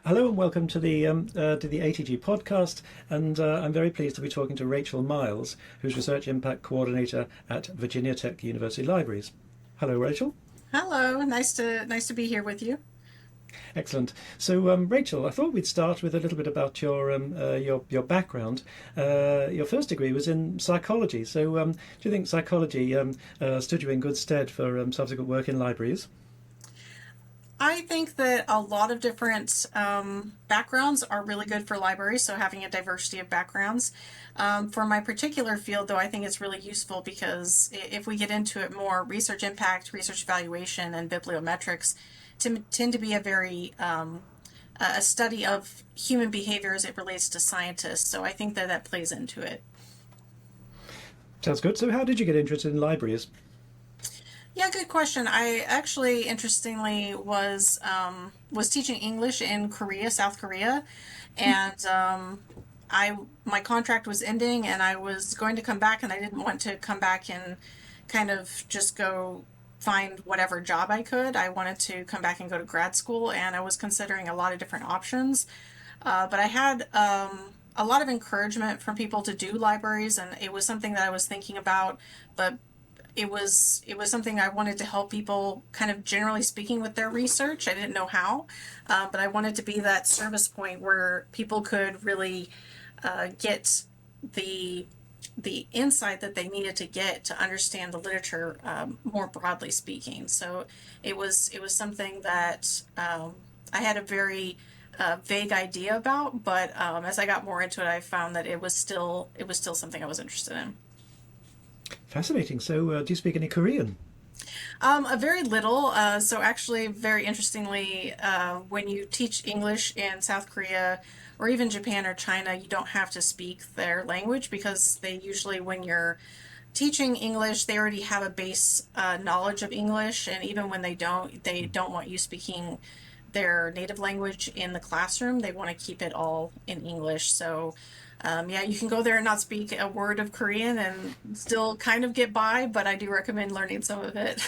Hello and welcome to the ATG podcast, and I'm very pleased to be talking to Rachel Miles, who's Research Impact Coordinator at Virginia Tech University Libraries. Hello, Rachel. Hello, nice to be here with you. Excellent. So, Rachel, I thought we'd start with a little bit about your background. Your first degree was in psychology. So, do you think psychology stood you in good stead for subsequent work in libraries? I think that a lot of different backgrounds are really good for libraries, so having a diversity of backgrounds. For my particular field, though, I think it's really useful because if we get into it more, research impact, research evaluation, and bibliometrics tend to be a study of human behavior as it relates to scientists. So I think that that plays into it. Sounds good. So, how did you get interested in libraries? Yeah, good question. I actually, interestingly, was teaching English in Korea, South Korea, and I my contract was ending, and I was going to come back, and I didn't want to come back and kind of just go find whatever job I could. I wanted to come back and go to grad school, and I was considering a lot of different options. But I had a lot of encouragement from people to do libraries, and it was something that I was thinking about, but it was something I wanted to help people kind of generally speaking with their research. I didn't know how, but I wanted to be that service point where people could really get the the insight that they needed to get to understand the literature more broadly speaking. So it was something that I had a very vague idea about, but as I got more into it, I found that it was still something I was interested in. Fascinating. So, do you speak any Korean? A very little. So actually, very interestingly, when you teach English in South Korea or even Japan or China, you don't have to speak their language because they usually, when you're teaching English, they already have a base knowledge of English, and even when they don't want you speaking their native language in the classroom. They want to keep it all in English. So, yeah, you can go there and not speak a word of Korean and still kind of get by, but I do recommend learning some of it.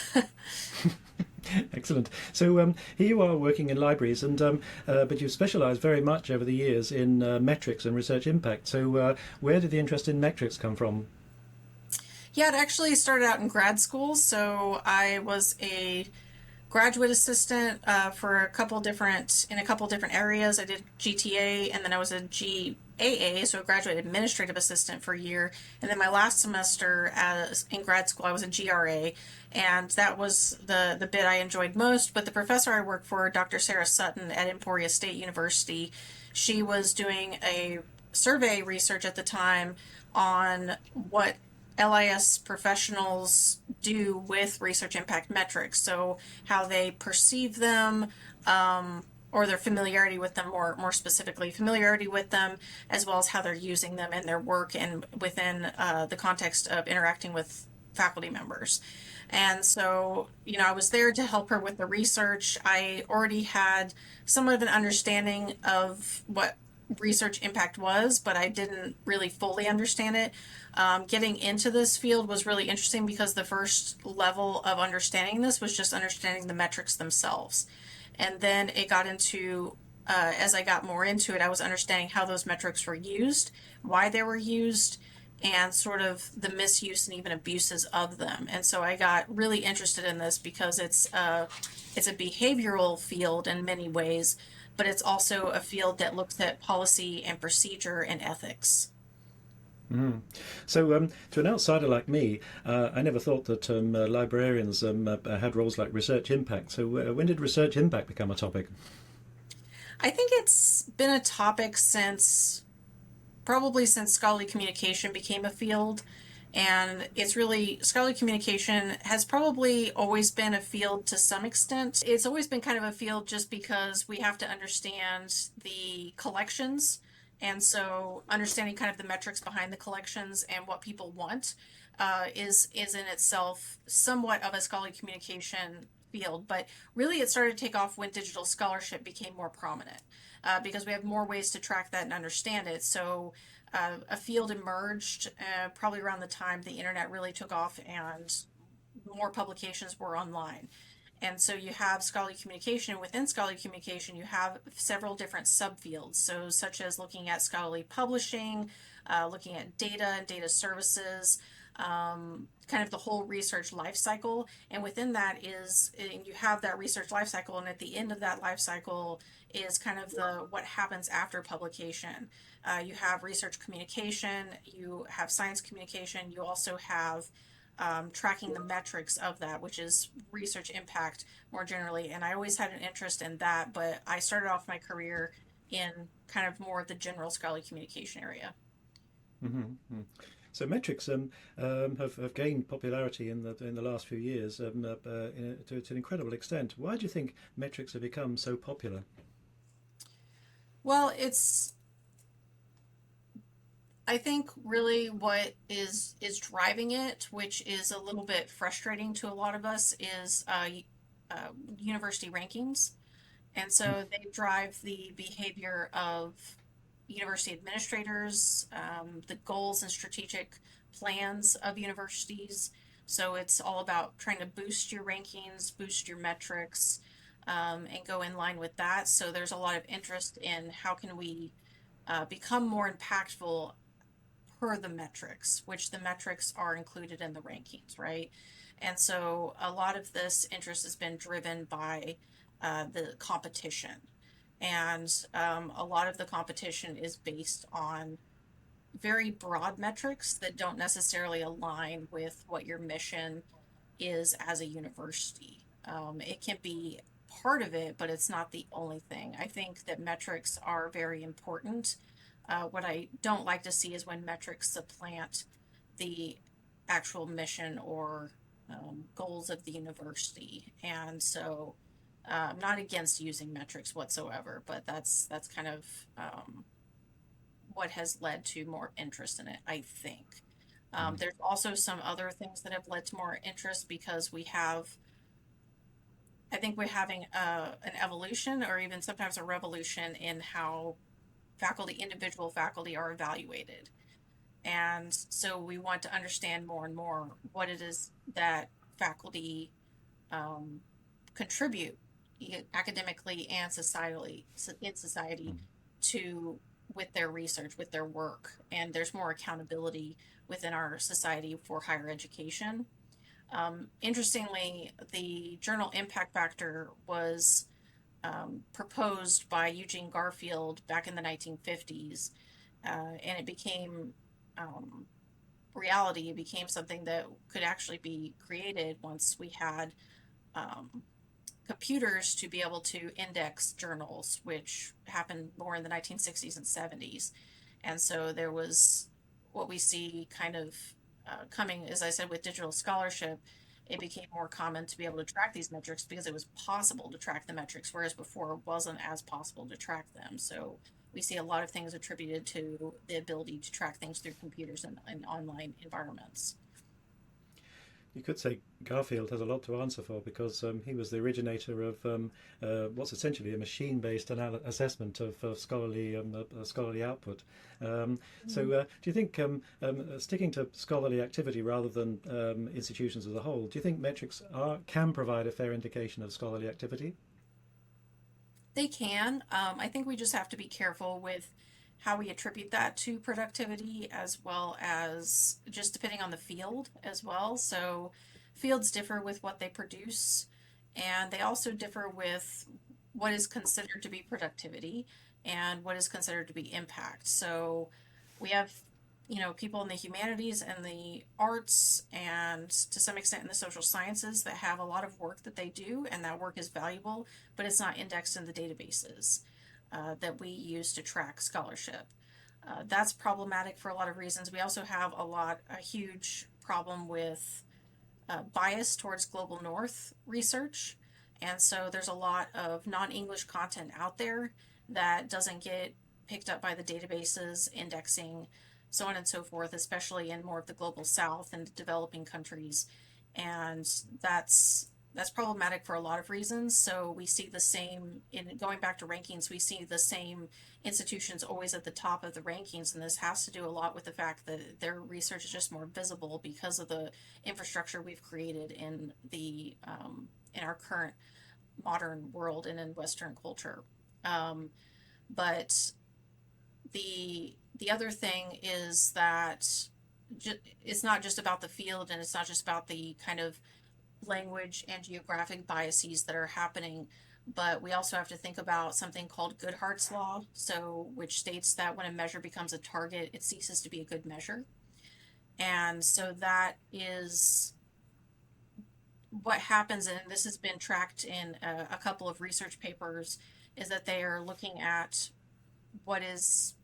Excellent. So, here you are working in libraries, and but you've specialised very much over the years in metrics and research impact. So, where did the interest in metrics come from? Yeah, it actually started out in grad school. So I was a graduate assistant for in a couple different areas. I did GTA, and then I was a GAA, so a graduate administrative assistant for a year. And then my last semester as in grad school, I was a GRA, and that was the bit I enjoyed most. But the professor I worked for, Dr. Sarah Sutton at Emporia State University, she was doing a survey research at the time on what LIS professionals do with research impact metrics. So how they perceive them, or their familiarity with them, more specifically, familiarity with them, as well as how they're using them in their work and within the context of interacting with faculty members. And so, I was there to help her with the research. I already had some of an understanding of what research impact was, but I didn't really fully understand it. Getting into this field was really interesting because the first level of understanding this was just understanding the metrics themselves. And then it got into, as I got more into it, I was understanding how those metrics were used, why they were used, and sort of the misuse and even abuses of them. And so I got really interested in this because it's a behavioral field in many ways, but it's also a field that looks at policy and procedure and ethics. So, to an outsider like me, I never thought that librarians had roles like research impact. So, when did research impact become a topic? I think it's been a topic probably since scholarly communication became a field. And it's really, scholarly communication has probably always been a field to some extent. It's always been kind of a field just because we have to understand the collections. And so understanding kind of the metrics behind the collections and what people want is in itself somewhat of a scholarly communication field. But really, it started to take off when digital scholarship became more prominent because we have more ways to track that and understand it. So a field emerged probably around the time the internet really took off and more publications were online. And so you have scholarly communication. Within scholarly communication, you have several different subfields. So, such as looking at scholarly publishing, looking at data and data services, kind of the whole research life cycle. And within that is, you have that research life cycle, and at the end of that life cycle is kind of the what happens after publication. You have research communication, you have science communication, you also have tracking the metrics of that, which is research impact more generally. And I always had an interest in that, but I started off my career in kind of more of the general scholarly communication area. Mm-hmm. So metrics have gained popularity in the last few years to an incredible extent. Why do you think metrics have become so popular? Well, I think really what is driving it, which is a little bit frustrating to a lot of us, is university rankings. And so they drive the behavior of university administrators, the goals and strategic plans of universities. So it's all about trying to boost your rankings, boost your metrics, and go in line with that. So there's a lot of interest in how can we become more impactful per the metrics, which the metrics are included in the rankings, right? And so a lot of this interest has been driven by the competition. And a lot of the competition is based on very broad metrics that don't necessarily align with what your mission is as a university. It can be part of it, but it's not the only thing. I think that metrics are very important. What I don't like to see is when metrics supplant the actual mission or goals of the university. And so I'm not against using metrics whatsoever, but that's kind of what has led to more interest in it, I think. Mm. There's also some other things that have led to more interest because I think we're having an evolution or even sometimes a revolution in how individual faculty are evaluated. And so we want to understand more and more what it is that faculty um, contribute academically and societally in society Mm. to with their research, with their work, and there's more accountability within our society for higher education. Interestingly, the journal impact factor was proposed by Eugene Garfield back in the 1950s, and it became um, reality. It became something that could actually be created once we had um, computers to be able to index journals, which happened more in the 1960s and 70s. And so there was what we see kind of coming, as I said, with digital scholarship. It became more common to be able to track these metrics because it was possible to track the metrics, whereas before it wasn't as possible to track them. So we see a lot of things attributed to the ability to track things through computers and online environments. You could say Garfield has a lot to answer for because he was the originator of what's essentially a machine-based assessment of scholarly output. Do you think sticking to scholarly activity rather than institutions as a whole, do you think metrics can provide a fair indication of scholarly activity? They can. I think we just have to be careful with how we attribute that to productivity as well as just depending on the field as well. So fields differ with what they produce, and they also differ with what is considered to be productivity and what is considered to be impact. So we have, people in the humanities and the arts and to some extent in the social sciences that have a lot of work that they do, and that work is valuable, but it's not indexed in the databases that we use to track scholarship. That's problematic for a lot of reasons. We also have a huge problem with bias towards global north research. And so there's a lot of non English content out there that doesn't get picked up by the databases, indexing, so on and so forth, especially in more of the global south and developing countries. And that's problematic for a lot of reasons. So we see the same in going back to rankings, we see the same institutions always at the top of the rankings. And this has to do a lot with the fact that their research is just more visible because of the infrastructure we've created in the in our current modern world and in Western culture. But the other thing is that it's not just about the field, and it's not just about the kind of language and geographic biases that are happening, but we also have to think about something called Goodhart's law, so which states that when a measure becomes a target, it ceases to be a good measure. And so that is what happens, and this has been tracked in a couple of research papers, is that they are looking at what is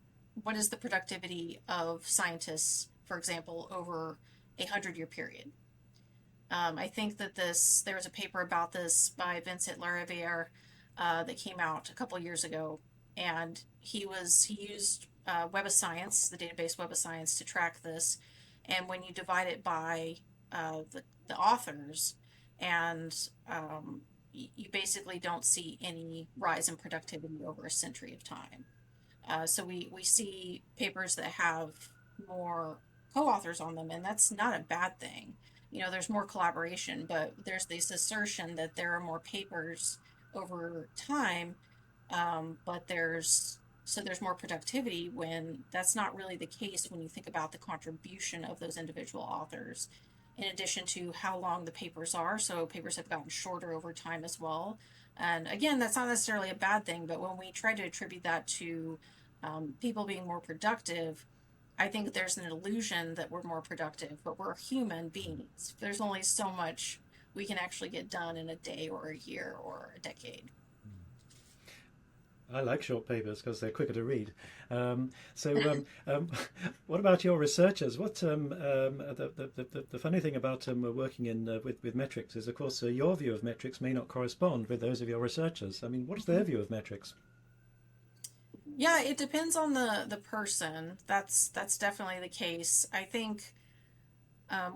what is the productivity of scientists, for example, over a 100-year period. I think that there was a paper about this by Vincent Lariviere that came out a couple of years ago, and he used Web of Science, the database Web of Science, to track this. And when you divide it by the authors, and you basically don't see any rise in productivity over a century of time. So we see papers that have more co-authors on them, and that's not a bad thing. There's more collaboration, but there's this assertion that there are more papers over time, but there's more productivity, when that's not really the case when you think about the contribution of those individual authors, in addition to how long the papers are. So papers have gotten shorter over time as well. And again, that's not necessarily a bad thing, but when we try to attribute that to people being more productive, I think there's an illusion that we're more productive, but we're human beings. There's only so much we can actually get done in a day or a year or a decade. I like short papers because they're quicker to read. What about your researchers? The funny thing about working in with metrics is, of course, your view of metrics may not correspond with those of your researchers. I mean, what's their view of metrics? Yeah, it depends on the person. That's definitely the case. I think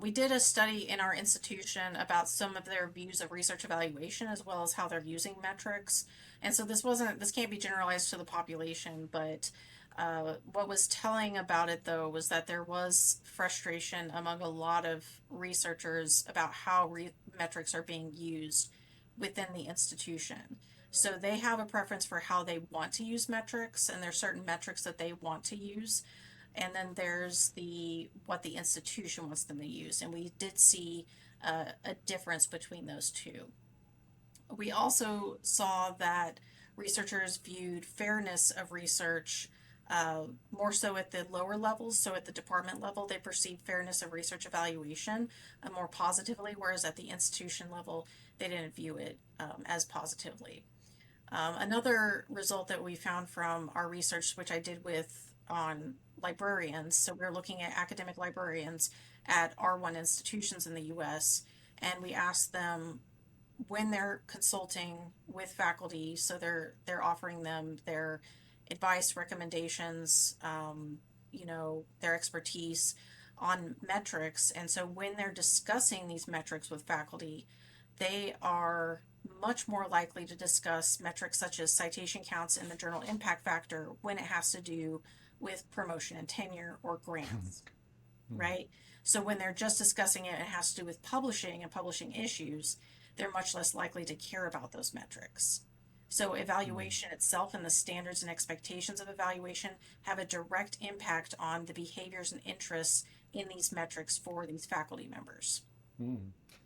we did a study in our institution about some of their views of research evaluation, as well as how they're using metrics. And so this can't be generalized to the population, but what was telling about it, though, was that there was frustration among a lot of researchers about how metrics are being used within the institution. So they have a preference for how they want to use metrics, and there's certain metrics that they want to use. And then there's what the institution wants them to use. And we did see a difference between those two. We also saw that researchers viewed fairness of research more so at the lower levels. So at the department level, they perceived fairness of research evaluation more positively, whereas at the institution level, they didn't view it as positively. Another result that we found from our research, which I did on librarians, so we're looking at academic librarians at R1 institutions in the US, and we asked them when they're consulting with faculty, so they're offering them their advice, recommendations, their expertise on metrics. And so when they're discussing these metrics with faculty, they are much more likely to discuss metrics such as citation counts and the journal impact factor when it has to do with promotion and tenure or grants, right? So when they're just discussing it and it has to do with publishing and publishing issues, they're much less likely to care about those metrics. So evaluation itself and the standards and expectations of evaluation have a direct impact on the behaviors and interests in these metrics for these faculty members.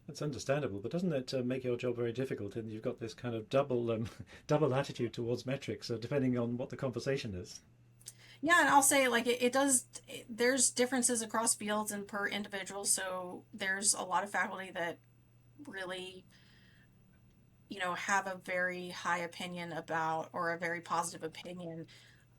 That's understandable, but doesn't it make your job very difficult? And you've got this kind of double attitude towards metrics, depending on what the conversation is. Yeah, and I'll say, like, it does, there's differences across fields and per individual. So there's a lot of faculty that really, have a very high opinion about, or a very positive opinion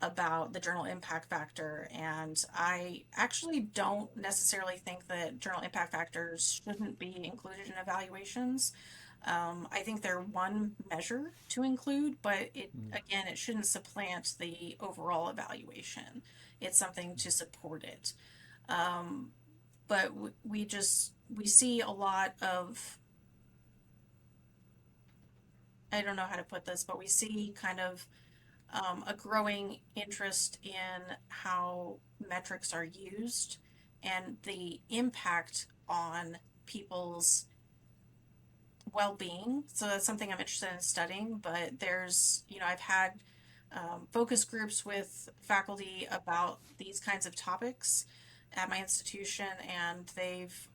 about the journal impact factor. And I actually don't necessarily think that journal impact factors shouldn't be included in evaluations. I think they're one measure to include, but it shouldn't supplant the overall evaluation. It's something to support it. But we see a lot of, I don't know how to put this, but we see kind of a growing interest in how metrics are used and the impact on people's well-being. So that's something I'm interested in studying. But there's, I've had focus groups with faculty about these kinds of topics at my institution, and they've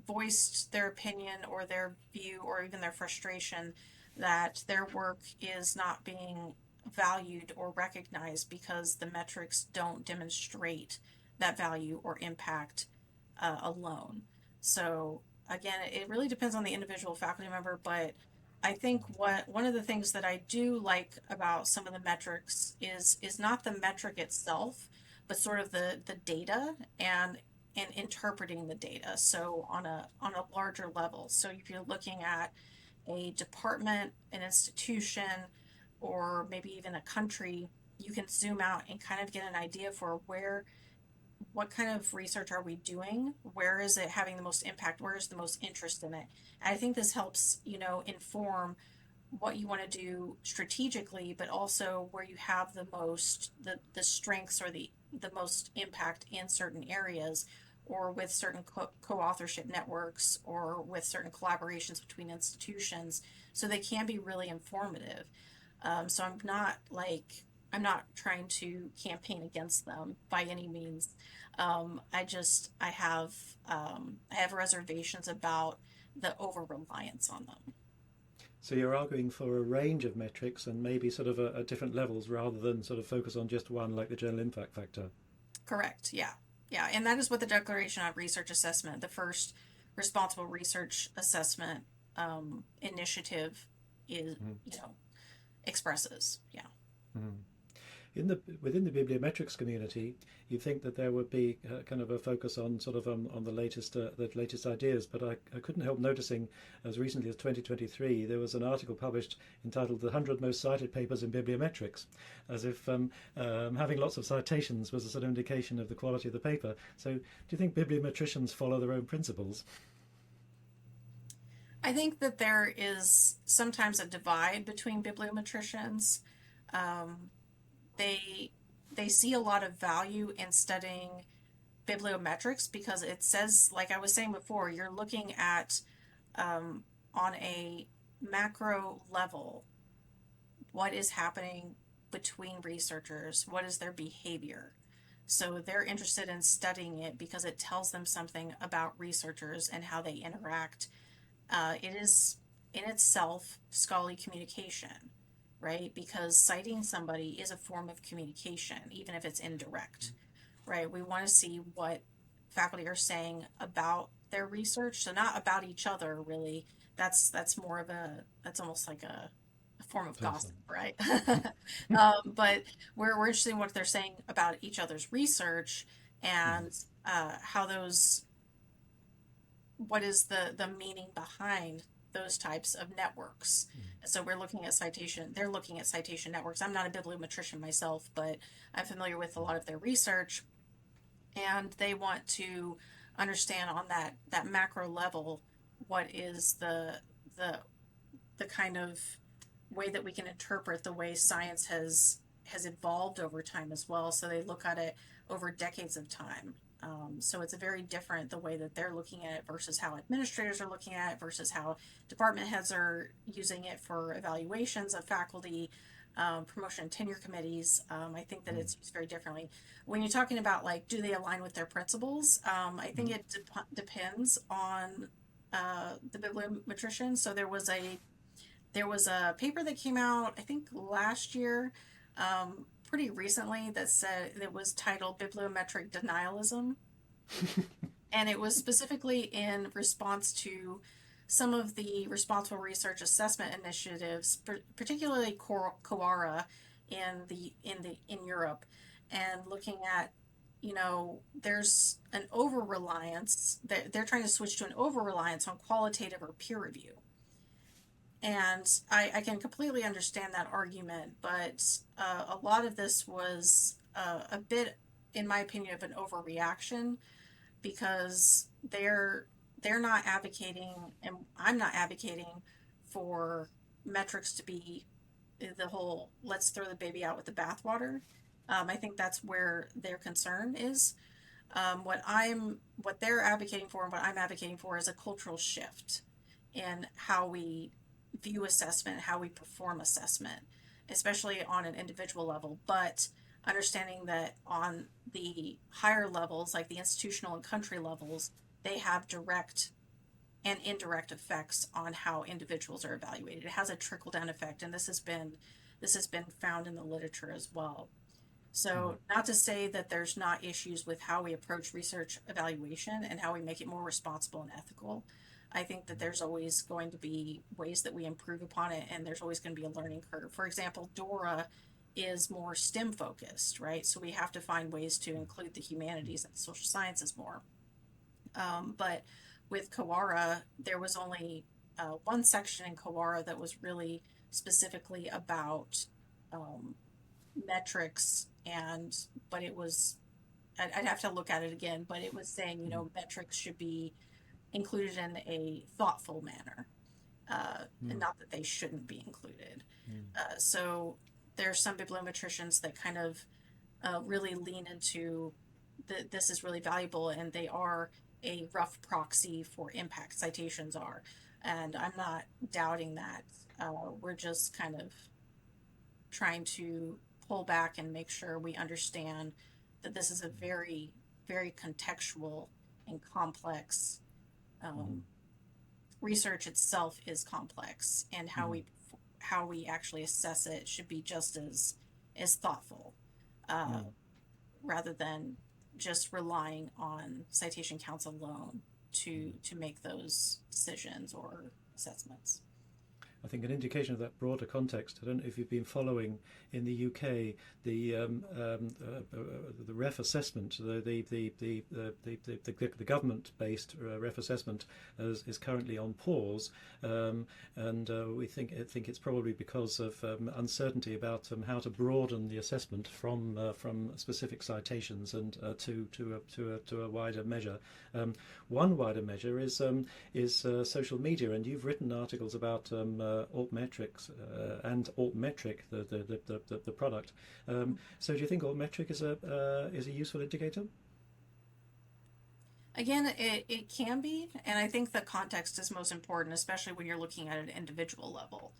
voiced their opinion or their view or even their frustration that their work is not being valued or recognized because the metrics don't demonstrate that value or impact alone. So again, it really depends on the individual faculty member, but I think one of the things that I do like about some of the metrics is not the metric itself, but sort of the data and interpreting the data. So on a larger level. So if you're looking at a department, an institution, or maybe even a country, you can zoom out and kind of get an idea for what kind of research are we doing? Where is it having the most impact? Where is the most interest in it? And I think this helps, inform what you want to do strategically, but also where you have the strengths or the most impact in certain areas or with certain co-authorship networks or with certain collaborations between institutions. So they can be really informative. So I'm not trying to campaign against them by any means. I have reservations about the over reliance on them. So you're arguing for a range of metrics and maybe sort of at different levels rather than sort of focus on just one like the general impact factor. Correct. Yeah. Yeah. And that is what the Declaration on Research Assessment, the first responsible research assessment initiative is, expresses. Yeah. Mm. Within the bibliometrics community, you'd think that there would be kind of a focus on sort of on the latest ideas, but I couldn't help noticing as recently as 2023 there was an article published entitled "The 100 Most Cited Papers in Bibliometrics," as if having lots of citations was a sort of indication of the quality of the paper. So, do you think bibliometricians follow their own principles? I think that there is sometimes a divide between bibliometricians. Um, they they see a lot of value in studying bibliometrics because it says, like I was saying before, you're looking at um, on a macro level what is happening between researchers, what is their behavior. So they're interested in studying it because it tells them something about researchers and how they interact. It is in itself scholarly communication, right? Because citing somebody is a form of communication, even if it's indirect, right? We want to see what faculty are saying about their research, so not about each other, really. That's more of that's almost like a form of gossip, Person. right? But we're interested in what they're saying about each other's research and how those what is the meaning behind those types of networks. So they're looking at citation networks. I'm not a bibliometrician myself, but I'm familiar with a lot of their research, and they want to understand on that macro level what is the the kind of way that we can interpret the way science has evolved over time as well. So they look at it over decades of time. So it's a very different the way that they're looking at it versus how administrators are looking at it versus how department heads are using it for evaluations of faculty, promotion and tenure committees. I think that it's used very differently. When you're talking about like, do they align with their principles? I think it depends on the bibliometrician. So there was a paper that came out, I think last year, pretty recently, that said it was titled Bibliometric Denialism. And it was specifically in response to some of the responsible research assessment initiatives, particularly COARA in Europe, and looking at, there's an over reliance. They're trying to switch to an over reliance on qualitative or peer review. And I can completely understand that argument, but a lot of this was a bit, in my opinion, of an overreaction because they're not advocating, and I'm not advocating for metrics to be the whole let's throw the baby out with the bathwater. I think that's where their concern is. What they're advocating for and what I'm advocating for is a cultural shift in how we view assessment, how we perform assessment, especially on an individual level, but understanding that on the higher levels, like the institutional and country levels, they have direct and indirect effects on how individuals are evaluated. It has a trickle down effect, and this has been found in the literature as well. So, not to say that there's not issues with how we approach research evaluation and how we make it more responsible and ethical. I think that there's always going to be ways that we improve upon it, and there's always going to be a learning curve. For example, Dora is more STEM focused, right? So we have to find ways to include the humanities and the social sciences more. But with Kawara, there was only one section in Kawara that was really specifically about um, metrics, and but it was I'd have to look at it again, but it was saying, metrics should be included in a thoughtful manner, and not that they shouldn't be included. So there's some bibliometricians that kind of really lean into this is really valuable, and they are a rough proxy for impact. Citations are, and I'm not doubting that. We're just kind of trying to pull back and make sure we understand that this is a very, very contextual and complex. Um, Research itself is complex, and how we actually assess it should be just as thoughtful, uh, rather than just relying on citation counts alone to make those decisions or assessments. I think an indication of that broader context. I don't know if you've been following in the UK the ref assessment, the government-based ref assessment is currently on pause, and we think it's probably because of uncertainty about how to broaden the assessment from specific citations and to a wider measure. One wider measure is social media, and you've written articles about Altmetrics and Altmetric, the product. So, do you think Altmetric is a useful indicator? Again, it can be, and I think the context is most important, especially when you're looking at an individual level.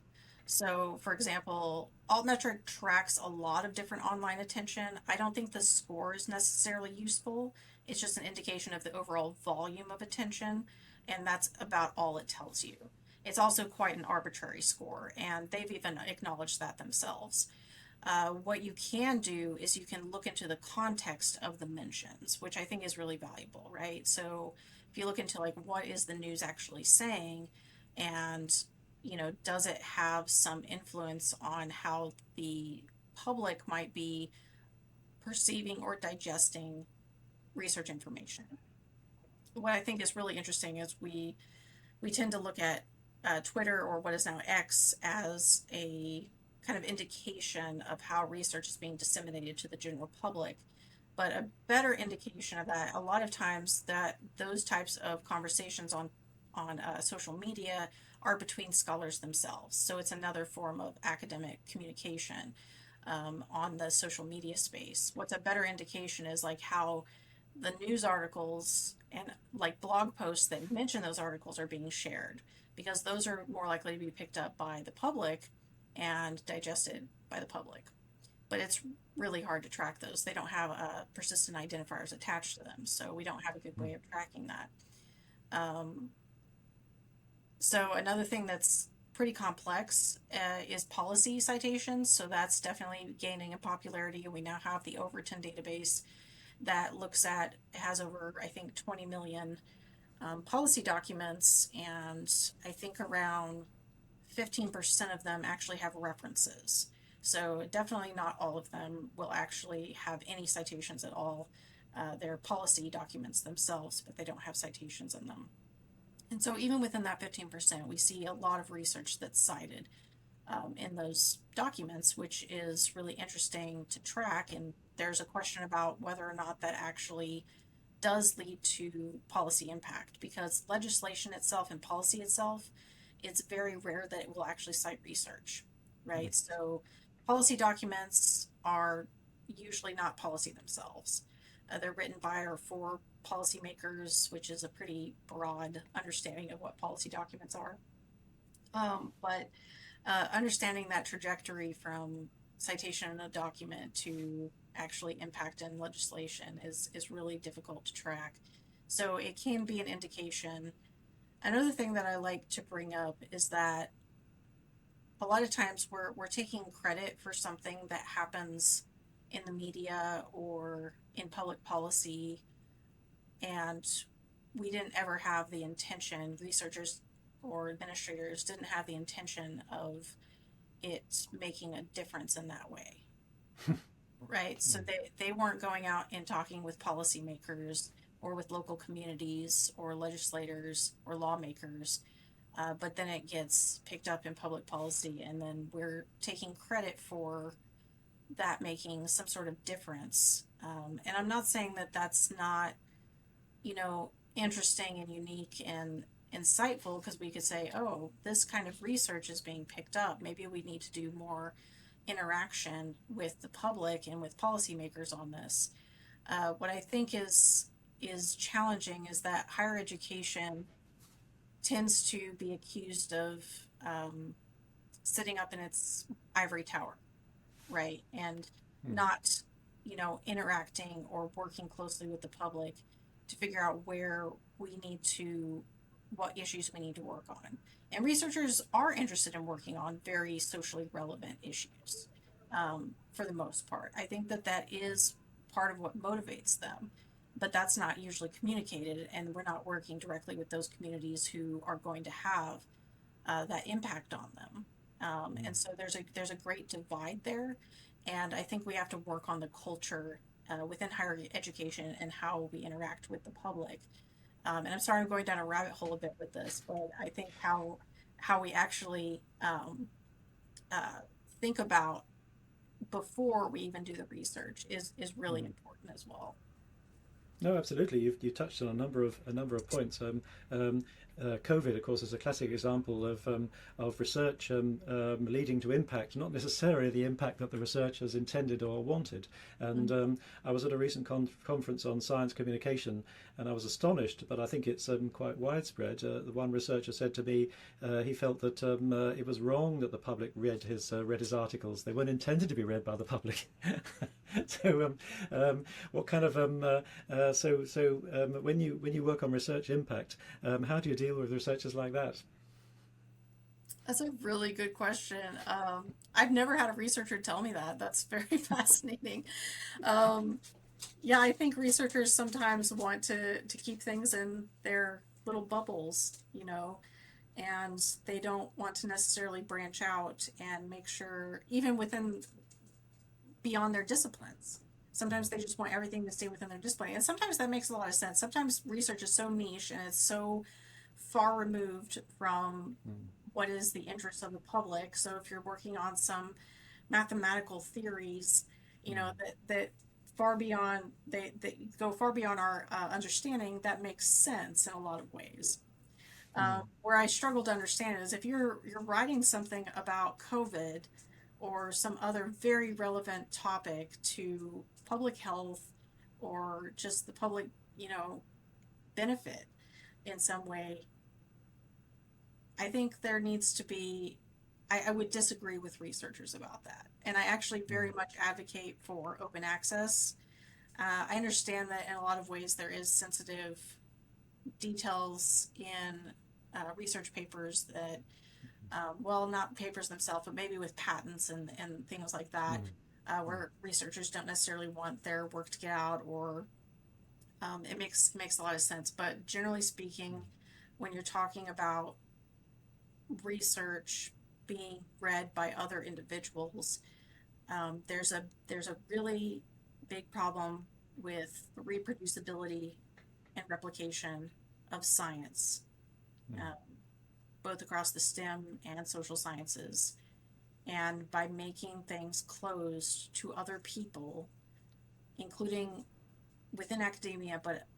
So, for example, Altmetric tracks a lot of different online attention. I don't think the score is necessarily useful. It's just an indication of the overall volume of attention, and that's about all it tells you. It's also quite an arbitrary score, and they've even acknowledged that themselves. What you can do is you can look into the context of the mentions, which I think is really valuable, right? So if you look into like what is the news actually saying, and does it have some influence on how the public might be perceiving or digesting research information? What I think is really interesting is we tend to look at Twitter, or what is now X, as a kind of indication of how research is being disseminated to the general public. But a better indication of that, a lot of times, that those types of conversations on social media are between scholars themselves. So it's another form of academic communication on the social media space. What's a better indication is like how the news articles and like blog posts that mention those articles are being shared, because those are more likely to be picked up by the public and digested by the public. But it's really hard to track those. They don't have persistent identifiers attached to them, so we don't have a good way of tracking that. Um, so another thing that's pretty complex is policy citations. So that's definitely gaining in popularity. We now have the Overton database that has over, I think, 20 million policy documents, and I think around 15% of them actually have references. So definitely not all of them will actually have any citations at all. They're policy documents themselves, but they don't have citations in them. And so even within that 15%, we see a lot of research that's cited in those documents, which is really interesting to track. And there's a question about whether or not that actually does lead to policy impact, because legislation itself and policy itself, it's very rare that it will actually cite research, right? So policy documents are usually not policy themselves. They're written by or for policymakers, which is a pretty broad understanding of what policy documents are. But understanding that trajectory from citation in a document to actually impact in legislation is really difficult to track. So it can be an indication. Another thing that I like to bring up is that a lot of times we're taking credit for something that happens in the media or in public policy, and we didn't ever have the intention, researchers or administrators didn't have the intention of it making a difference in that way. Right? So they weren't going out and talking with policymakers or with local communities or legislators or lawmakers, but then it gets picked up in public policy, and then we're taking credit for that making some sort of difference. And I'm not saying that that's not, interesting and unique and insightful, because we could say, oh, this kind of research is being picked up. Maybe we need to do more interaction with the public and with policymakers on this. What I think is challenging is that higher education tends to be accused of sitting up in its ivory tower, right? And not, interacting or working closely with the public to figure out what issues we need to work on. And researchers are interested in working on very socially relevant issues, for the most part. I think that is part of what motivates them, but that's not usually communicated, and we're not working directly with those communities who are going to have that impact on them. And so there's a great divide there, and I think we have to work on the culture within higher education and how we interact with the public. And I'm sorry I'm going down a rabbit hole a bit with this, but I think how we actually think about before we even do the research is really important as well. No, absolutely. You touched on a number of points. COVID, of course, is a classic example of research leading to impact, not necessarily the impact that the researchers intended or wanted. And I was at a recent conference on science communication, and I was astonished, but I think it's quite widespread. The one researcher said to me he felt that it was wrong that the public read his articles. They weren't intended to be read by the public. So, what kind of when you work on research impact, how do you deal with researchers like that? That's a really good question. I've never had a researcher tell me that. That's very fascinating. Um, yeah, I think researchers sometimes want to keep things in their little bubbles, and they don't want to necessarily branch out and make sure, even within beyond their disciplines. Sometimes they just want everything to stay within their discipline. And sometimes that makes a lot of sense. Sometimes research is so niche and it's so far removed from what is the interest of the public. So if you're working on some mathematical theories, that far beyond, they go far beyond our understanding, that makes sense in a lot of ways. Where I struggle to understand is if you're writing something about COVID or some other very relevant topic to public health or just the public, benefit in some way, I think there needs to be, I would disagree with researchers about that. And I actually very much advocate for open access. I understand that in a lot of ways there is sensitive details in research papers that well, not papers themselves, but maybe with patents and things like that, where researchers don't necessarily want their work to get out, or it makes a lot of sense. But generally speaking, when you're talking about research being read by other individuals, there's a really big problem with reproducibility and replication of science. Both across the STEM and social sciences. And by making things closed to other people, including within academia, but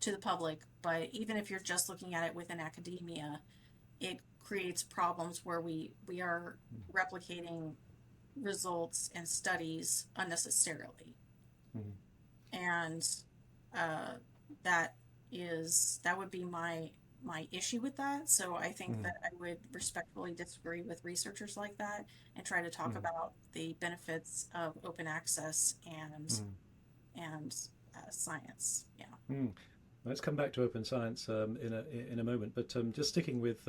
to the public, but even if you're just looking at it within academia, it creates problems where we are replicating results and studies unnecessarily. and uh, that would be my issue with that. So I think Mm, that I would respectfully disagree with researchers like that and try to talk mm, about the benefits of open access mm, and science. Yeah. mm. Let's come back to open science in a moment, but just sticking with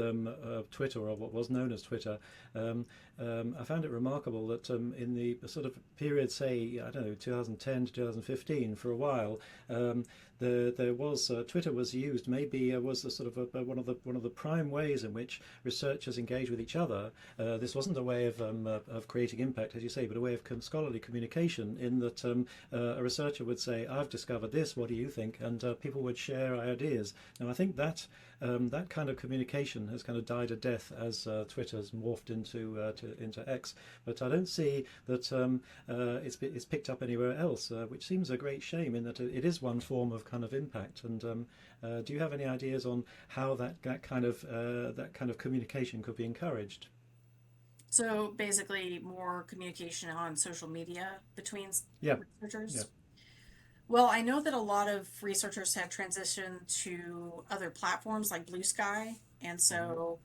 Twitter, or what was known as Twitter, um, I found it remarkable that in the sort of period, say, I don't know, 2010 to 2015, for a while, there was Twitter was used, maybe was a sort of one of the prime ways in which researchers engage with each other. This wasn't a way of creating impact, as you say, but a way of scholarly communication. In that a researcher would say, "I've discovered this. What do you think?" And people would share ideas. Now, I think that that kind of communication has kind of died a death as Twitter's morphed into X. But I don't see that it's picked up anywhere else, which seems a great shame. In that it is one form of kind of impact. And do you have any ideas on how that kind of communication could be encouraged? So basically, more communication on social media between Yeah, yeah. researchers. Well, I know that a lot of researchers have transitioned to other platforms like Blue Sky, and Mm-hmm. so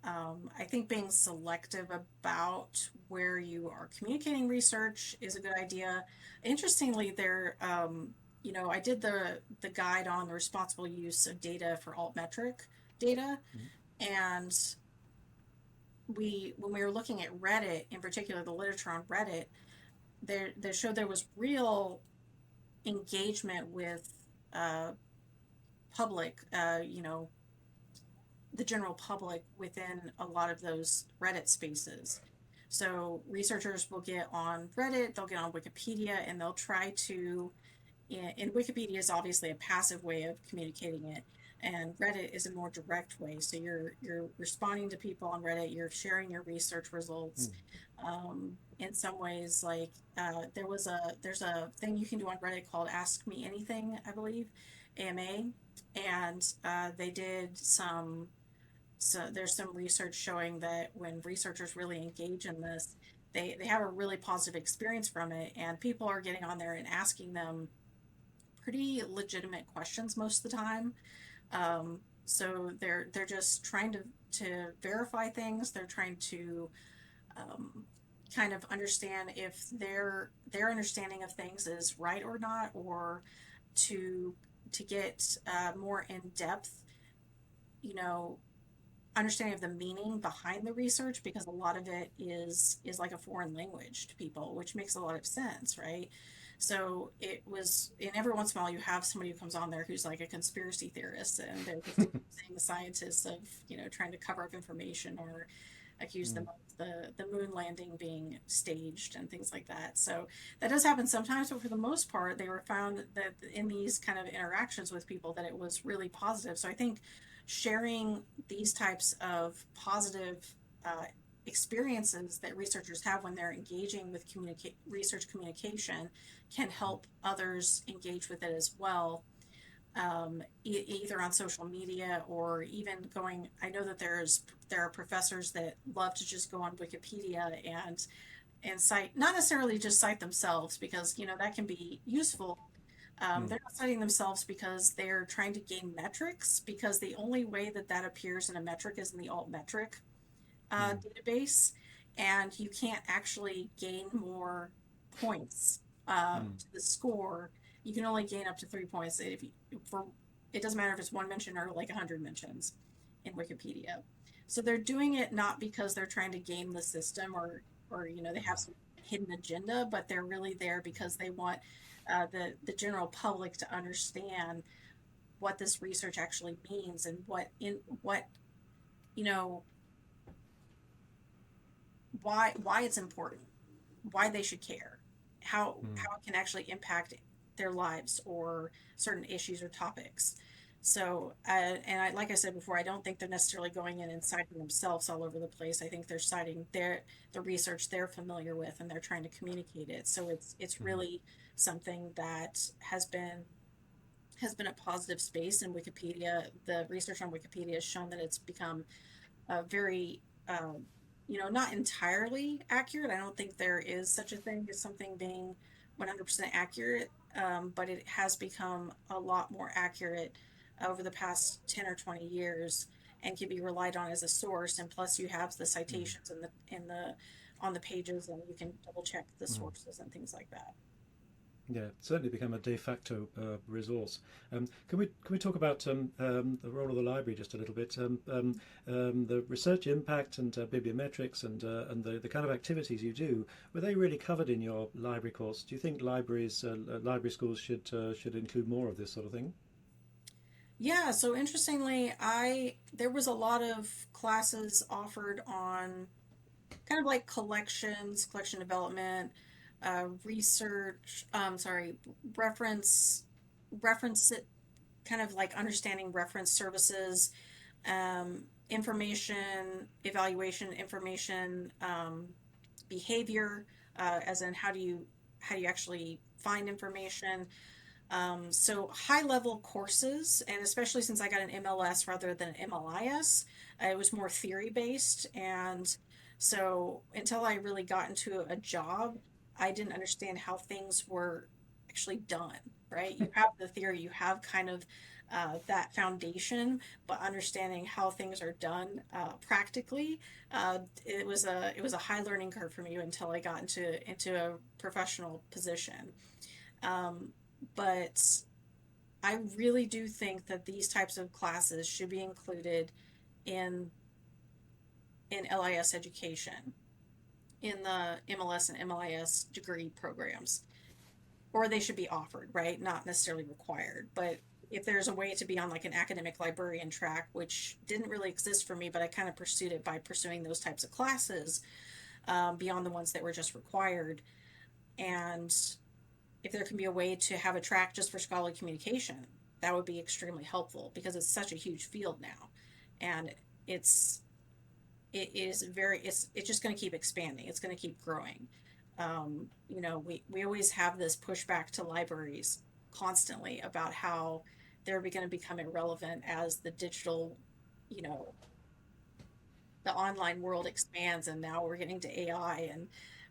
I think being selective about where you are communicating research is a good idea. Interestingly, I did the guide on the responsible use of data for altmetric data, and when we were looking at Reddit, in particular, the literature on Reddit, there showed there was real engagement with uh, public, the general public within a lot of those Reddit spaces. So researchers will get on Reddit, they'll get on Wikipedia, and they'll try to. And Wikipedia is obviously a passive way of communicating it, and Reddit is a more direct way. So you're responding to people on Reddit, you're sharing your research results. In some ways, like there's a thing you can do on Reddit called Ask Me Anything, I believe, AMA, and they did some so there's some research showing that when researchers really engage in this, they have a really positive experience from it, and people are getting on there and asking them pretty legitimate questions most of the time. So they're just trying to verify things. They're trying to um, kind of understand if their understanding of things is right or not, or to get more in depth, you know, understanding of the meaning behind the research, because a lot of it is like a foreign language to people, which makes a lot of sense, right? So it was, and every once in a while you have somebody who comes on there who's like a conspiracy theorist, and they're just accusing the scientists of, trying to cover up information, or accuse them Mm, of the moon landing being staged and things like that. So that does happen sometimes, but for the most part, they were found that in these kind of interactions with people that it was really positive. So I think sharing these types of positive experiences that researchers have when they're engaging with research communication can help others engage with it as well, either on social media or even going. I know that there are professors that love to just go on Wikipedia and cite, not necessarily just cite themselves, because that can be useful. mm, They're not citing themselves because they're trying to gain metrics, because the only way that that appears in a metric is in the altmetric mm, database, and you can't actually gain more points mm, to the score. You can only gain up to 3 points. If you, for It doesn't matter if it's one mention or like 100 mentions in Wikipedia. So they're doing it not because they're trying to game the system, or they have some hidden agenda, but they're really there because they want the general public to understand what this research actually means, and what you know why it's important, why they should care, mm, how it can actually impact their lives or certain issues or topics. So, like I said before, I don't think they're necessarily going in and citing themselves all over the place. I think they're citing the research they're familiar with, and they're trying to communicate it. So it's mm, really something that has been a positive space in Wikipedia. The research on Wikipedia has shown that it's become very, not entirely accurate. I don't think there is such a thing as something being 100% accurate. but it has become a lot more accurate over the past 10 or 20 years and can be relied on as a source. And plus, you have the Mm. citations in the on the pages, and you can double check the Mm. sources and things like that. Yeah, certainly become a de facto resource. Can we talk about the role of the library just a little bit? The research impact and bibliometrics and the kind of activities you do, were they really covered in your library course? Do you think library schools should include more of this sort of thing? Yeah, so interestingly, I there was a lot of classes offered on kind of like collections, collection development, research, sorry, reference, reference, kind of like understanding reference services, information, evaluation, information, behavior, as in how do you actually find information. So high level courses, and especially since I got an MLS rather than an MLIS, it was more theory based. And so until I really got into a job, I didn't understand how things were actually done, right? You have the theory, you have kind of that foundation, but understanding how things are done practically, it was a high learning curve for me until I got into a professional position. Um, but I really do think that these types of classes should be included in in LIS education, in the MLS and MLIS degree programs, or they should be offered, right? Not necessarily required, but if there's a way to be on like an academic librarian track, which didn't really exist for me, but I kind of pursued it by pursuing those types of classes beyond the ones that were just required. And if there can be a way to have a track just for scholarly communication, that would be extremely helpful because it's such a huge field now. And it's it's just going to keep expanding. It's going to keep growing. We always have this pushback to libraries constantly about how they're going to become irrelevant as the digital, you know, the online world expands, and now we're getting to AI, and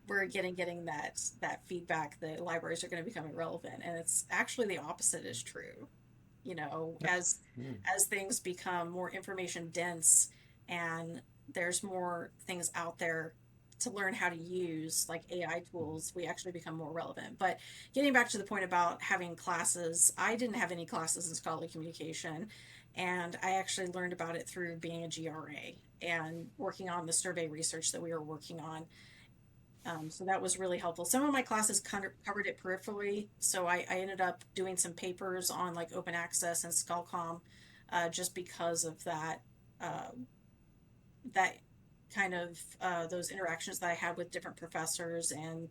we're getting that feedback that libraries are going to become irrelevant, and it's actually the opposite is true. As Mm. things become more information dense and there's more things out there to learn how to use, like AI tools, we actually become more relevant. But getting back to the point about having classes, I didn't have any classes in scholarly communication, and I actually learned about it through being a GRA and working on the survey research that we were working on. So that was really helpful. Some of my classes covered it peripherally, so I ended up doing some papers on like open access and Skullcom, just because of uh, that kind of those interactions that I had with different professors, and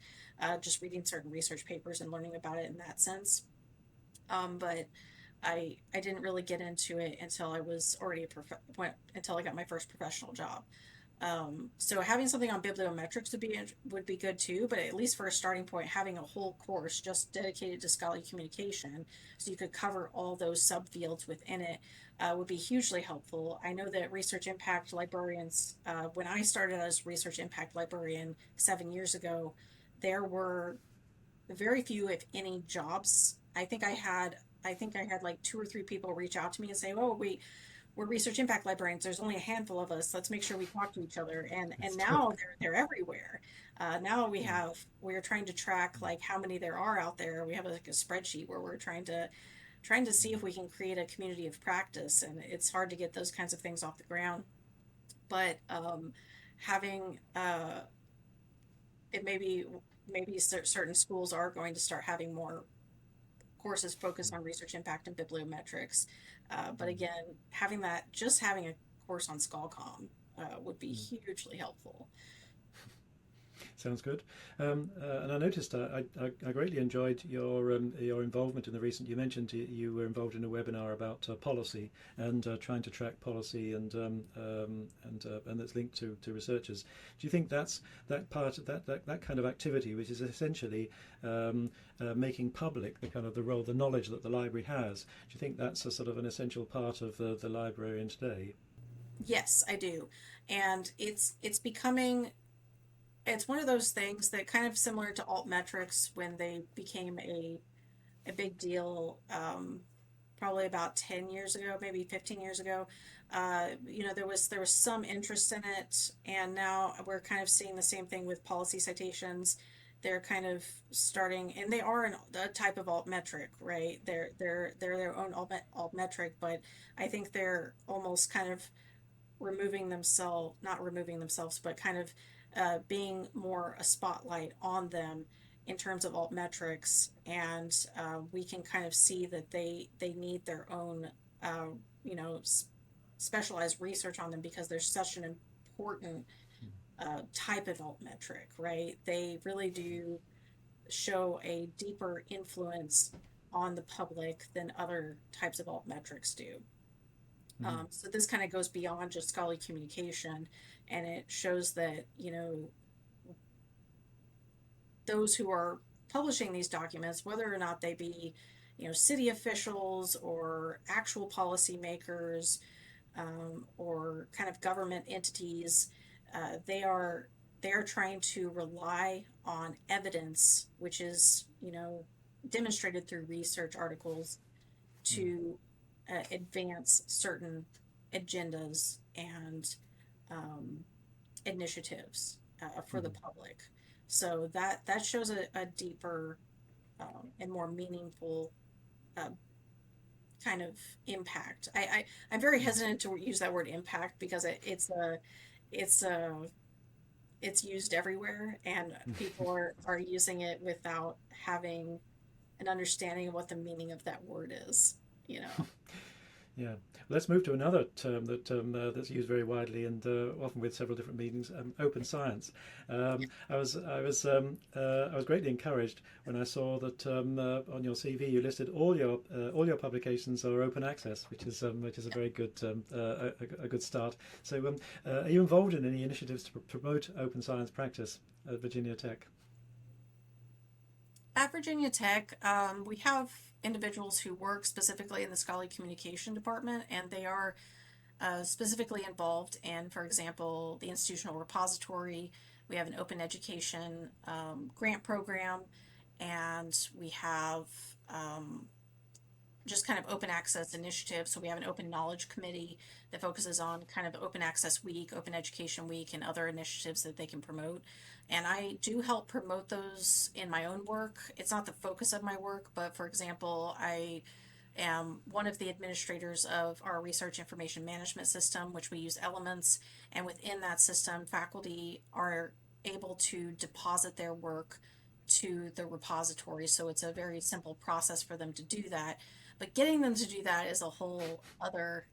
just reading certain research papers and learning about it in that sense. But I didn't really get into it until I was already until I got my first professional job. So having something on bibliometrics would be good too, but at least for a starting point, having a whole course just dedicated to scholarly communication, so you could cover all those subfields within it, would be hugely helpful. I know that research impact librarians, when I started as research impact librarian 7 years ago, there were very few, if any, jobs. I think I had like two or three people reach out to me and say, "Oh, we're research impact librarians. There's only a handful of us. Let's make sure we talk to each other." And It's now they're everywhere. Now mm. we're trying to track like how many there are out there. We have like a spreadsheet where we're trying to see if we can create a community of practice, and it's hard to get those kinds of things off the ground. But having it maybe certain schools are going to start having more courses focused on research impact and bibliometrics. But Mm. again, having a course on Skullcom would be Mm. hugely helpful. Sounds good. And I noticed I greatly enjoyed your involvement in the recent. You mentioned you were involved in a webinar about policy and trying to track policy and that's linked to researchers. Do you think that's that part of that kind of activity, which is essentially making public the kind of the role, the knowledge that the library has? Do you think that's a sort of an essential part of the librarian today? Yes, I do. And it's one of those things that kind of similar to Altmetrics when they became a a big deal. Probably about 10 years ago, maybe 15 years ago. There was some interest in it, and now we're kind of seeing the same thing with policy citations. They're kind of starting, and they are a type of altmetric, right? They're their own altmetric, but I think they're almost kind of removing themselves, not removing themselves, but kind of being more a spotlight on them in terms of altmetrics, and we can kind of see that they need their own, uh, you know, specialized research on them because they're such an important type of altmetric, right? They really do show a deeper influence on the public than other types of altmetrics do. Mm. So this kind of goes beyond just scholarly communication, and it shows that, those who are publishing these documents, whether or not they be, city officials or actual policymakers, or kind of government entities, they are trying to rely on evidence, which is, demonstrated through research articles Mm. to advance certain agendas and um, initiatives for the Mm. public. So that shows a deeper and more meaningful uh, kind of impact. I'm very Mm. hesitant to use that word impact because it's a it's used everywhere, and people are using it without having an understanding of what the meaning of that word is. You know. Yeah. Well, let's move to another term that's used very widely and often with several different meanings. Open science. I was greatly encouraged when I saw that on your CV you listed all your publications are open access, which is a very good a good start. So, are you involved in any initiatives to promote open science practice at Virginia Tech? At Virginia Tech, we have individuals who work specifically in the scholarly communication department, and they are specifically involved in, for example, the institutional repository. We have an open education grant program, and we have um, just kind of open access initiatives. So we have an open knowledge committee that focuses on kind of open access week, open education week, and other initiatives that they can promote. And I do help promote those in my own work. It's not the focus of my work, but for example, I am one of the administrators of our research information management system, which we use Elements. And within that system, faculty are able to deposit their work to the repository. So it's a very simple process for them to do that. But getting them to do that is a whole other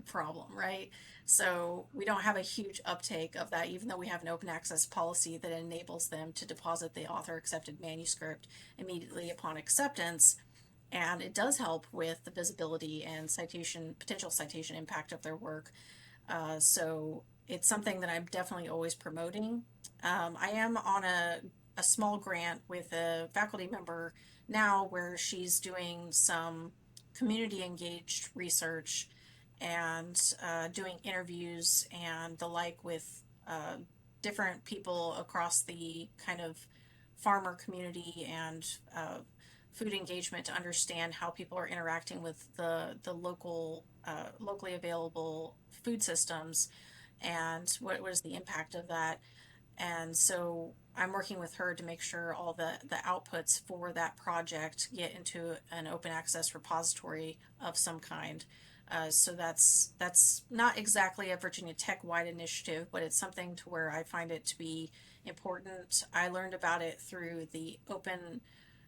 problem, right? So we don't have a huge uptake of that, even though we have an open access policy that enables them to deposit the author accepted manuscript immediately upon acceptance. And it does help with the visibility and potential citation impact of their work. So it's something that I'm definitely always promoting. I am on a small grant with a faculty member now where she's doing some community engaged research and doing interviews and the like with different people across the kind of farmer community and food engagement to understand how people are interacting with the locally available food systems and what is the impact of that. And so I'm working with her to make sure all the outputs for that project get into an open access repository of some kind. So that's not exactly a Virginia Tech wide initiative, but it's something to where I find it to be important. I learned about it through the Open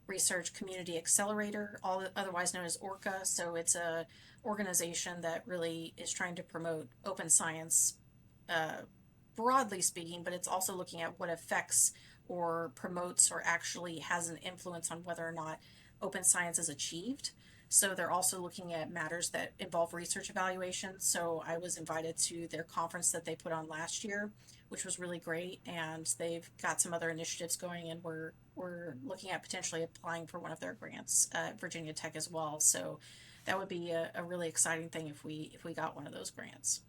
Research Community Accelerator, otherwise known as ORCA. So it's a organization that really is trying to promote open science, uh, broadly speaking, but it's also looking at what affects or promotes or actually has an influence on whether or not open science is achieved. So they're also looking at matters that involve research evaluation. So I was invited to their conference that they put on last year, which was really great. And they've got some other initiatives going, and we're looking at potentially applying for one of their grants at Virginia Tech as well. So that would be a really exciting thing if we got one of those grants.